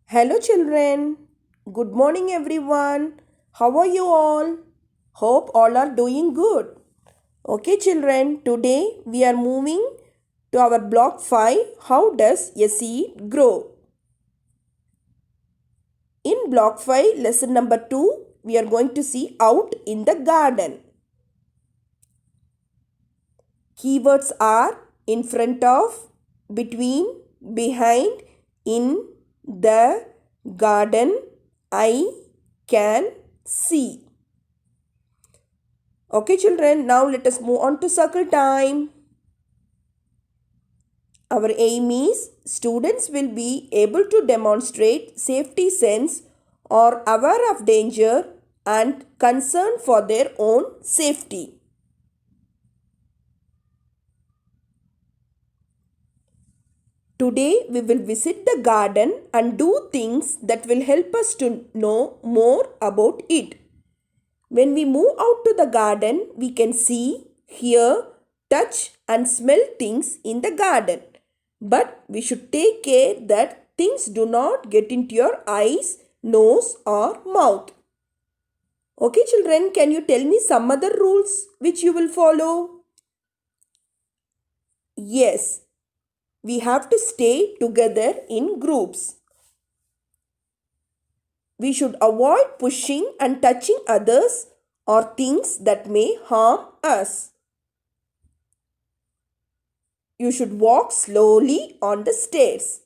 Hello, children. Good morning, everyone. How are you all? Hope all are doing good. Okay, children, today we are moving to our block 5. How does a seed grow? In block 5, lesson number 2, we are going to see out in the garden. Keywords are in front of, between, behind, in, the, garden, I, can, see. Okay, children, now let us move on to circle time. Our aim is students will be able to demonstrate safety sense or aware of danger and concern for their own safety. Today we will visit the garden and do things that will help us to know more about it. When we move out to the garden, we can see, hear, touch and smell things in the garden. But we should take care that things do not get into your eyes, nose or mouth. Okay, children, can you tell me some other rules which you will follow? Yes, we have to stay together in groups. We should avoid pushing and touching others or things that may harm us. You should walk slowly on the stairs.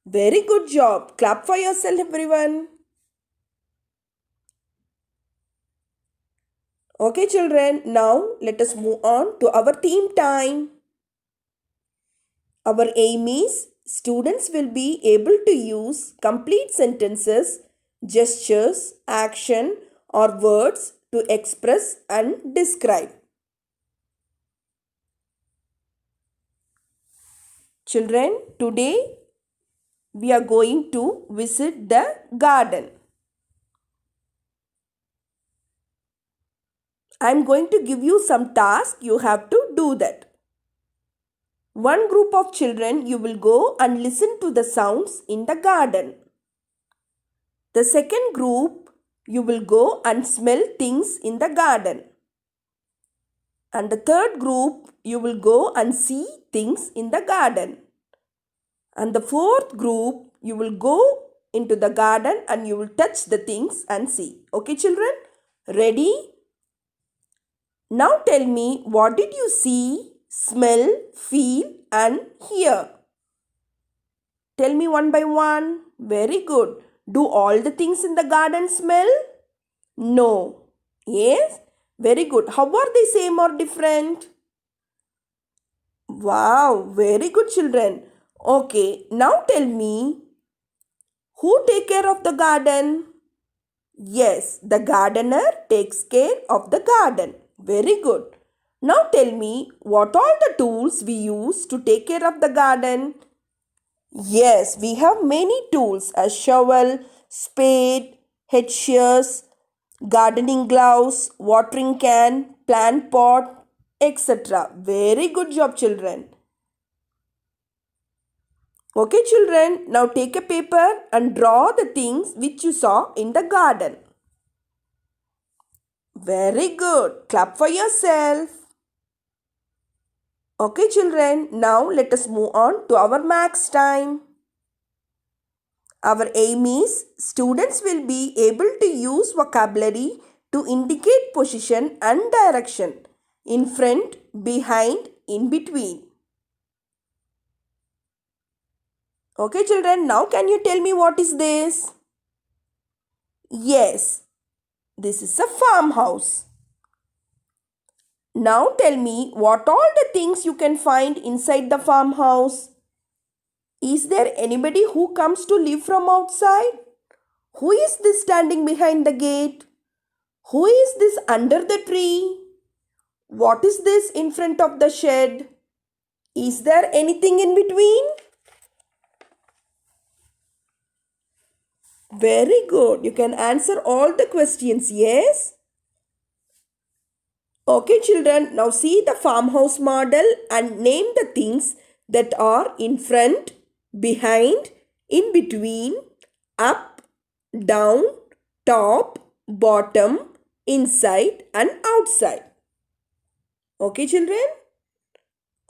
Very good job. Clap for yourself, everyone. Okay, children. Now let us move on to our theme time. Our aim is students will be able to use complete sentences, gestures, action or words to express and describe. Children, today we are going to visit the garden. I am going to give you some task. You have to do that. One group of children, you will go and listen to the sounds in the garden. The second group, you will go and smell things in the garden. And the third group, you will go and see things in the garden. And the fourth group, you will go into the garden and you will touch the things and see. Okay, children? Ready? Now tell me, what did you see, smell, feel and hear? Tell me one by one. Very good. Do all the things in the garden smell? No. Yes? Very good. How are they same or different? Wow, very good children. Okay, now tell me, who take care of the garden? Yes, the gardener takes care of the garden. Very good. Now tell me, what are the tools we use to take care of the garden? Yes, we have many tools: a shovel, spade, head shears, gardening gloves, watering can, plant pot, etc. Very good job, children. Okay, children, now take a paper and draw the things which you saw in the garden. Very good. Clap for yourself. Okay, children, now let us move on to our max time. Our aim is students will be able to use vocabulary to indicate position and direction in front, behind, in between. Okay, children, now can you tell me what is this? Yes, this is a farmhouse. Now tell me what all the things you can find inside the farmhouse. Is there anybody who comes to live from outside? Who is this standing behind the gate? Who is this under the tree? What is this in front of the shed? Is there anything in between? Very good. You can answer all the questions, yes? Okay, children, now see the farmhouse model and name the things that are in front, behind, in between, up, down, top, bottom, inside and outside. Okay, children?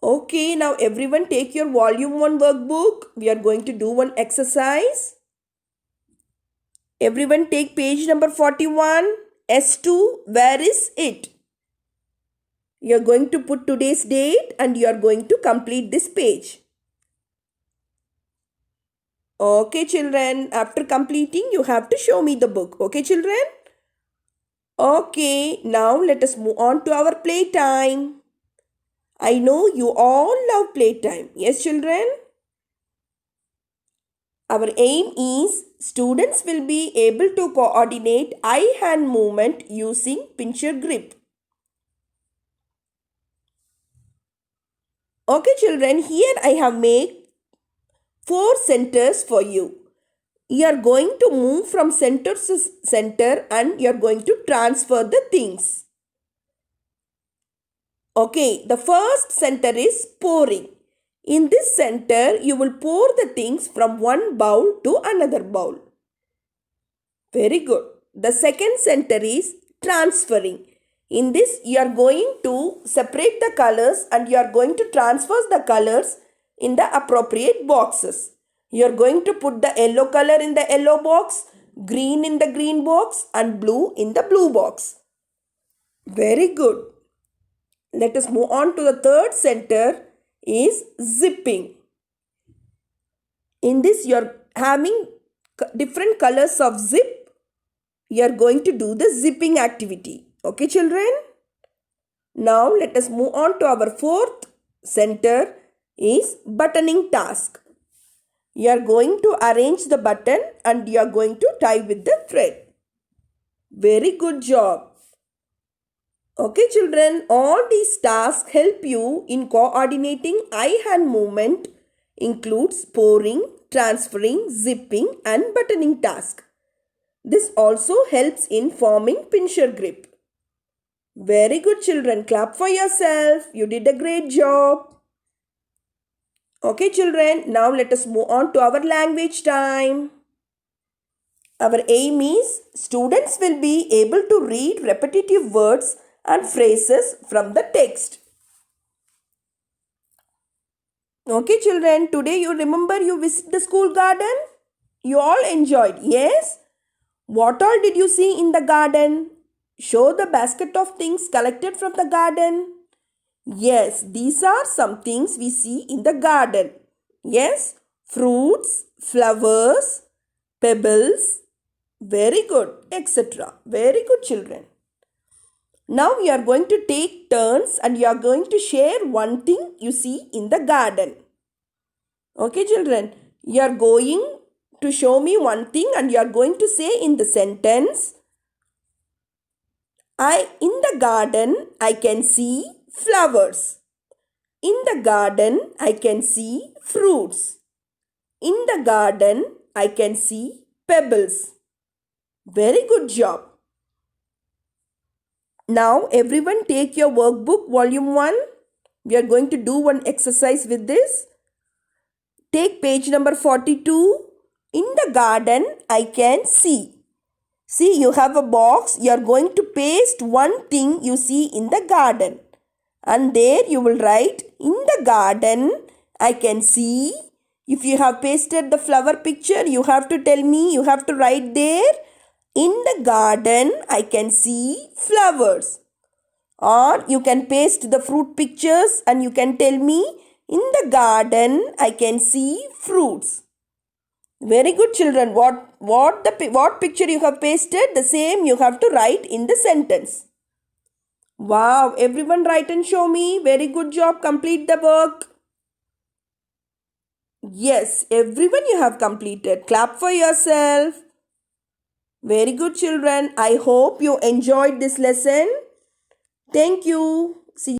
Okay, now everyone take your volume 1 workbook. We are going to do one exercise. Everyone take page number 41. S2, where is it? You are going to put today's date and you are going to complete this page. Okay, children. After completing, you have to show me the book. Okay, children? Okay, now let us move on to our playtime. I know you all love playtime. Yes, children? Our aim is students will be able to coordinate eye-hand movement using pincher grip. Okay, children, here I have made 4 centers for you. You are going to move from center to center and you are going to transfer the things. Okay, the first center is pouring. In this center, you will pour the things from one bowl to another bowl. Very good. The second center is transferring. In this, you are going to separate the colors and you are going to transfer the colors in the appropriate boxes. You are going to put the yellow color in the yellow box, green in the green box and blue in the blue box. Very good. Let us move on to the third center is zipping. In this, you are having different colors of zip. You are going to do the zipping activity. Okay, children? Now, let us move on to our fourth center is buttoning task. You are going to arrange the button and you are going to tie with the thread. Very good job. Okay, children, all these tasks help you in coordinating eye-hand movement, includes pouring, transferring, zipping and buttoning task. This also helps in forming pincher grip. Very good, children. Clap for yourself. You did a great job. Okay, children, now let us move on to our language time. Our aim is students will be able to read repetitive words and phrases from the text. Okay, children, today you remember you visited the school garden? You all enjoyed, yes? What all did you see in the garden? Show the basket of things collected from the garden. Yes, these are some things we see in the garden. Yes, fruits, flowers, pebbles. Very good, etc. Very good, children. Now we are going to take turns and you are going to share one thing you see in the garden. Okay, children, you are going to show me one thing and you are going to say in the sentence, in the garden, I can see flowers. In the garden, I can see fruits. In the garden, I can see pebbles. Very good job. Now, everyone take your workbook, volume 1. We are going to do one exercise with this. Take page number 42. In the garden, I can see. See, you have a box. You are going to paste one thing you see in the garden. And there you will write, in the garden, I can see. If you have pasted the flower picture, you have to tell me, you have to write there, in the garden, I can see flowers. Or you can paste the fruit pictures and you can tell me, in the garden, I can see fruits. Very good, children. What picture you have pasted, the same you have to write in the sentence. Wow, everyone write and show me. Very good job. Complete the work. Yes, everyone you have completed. Clap for yourself. Very good, children. I hope you enjoyed this lesson. Thank you. See you.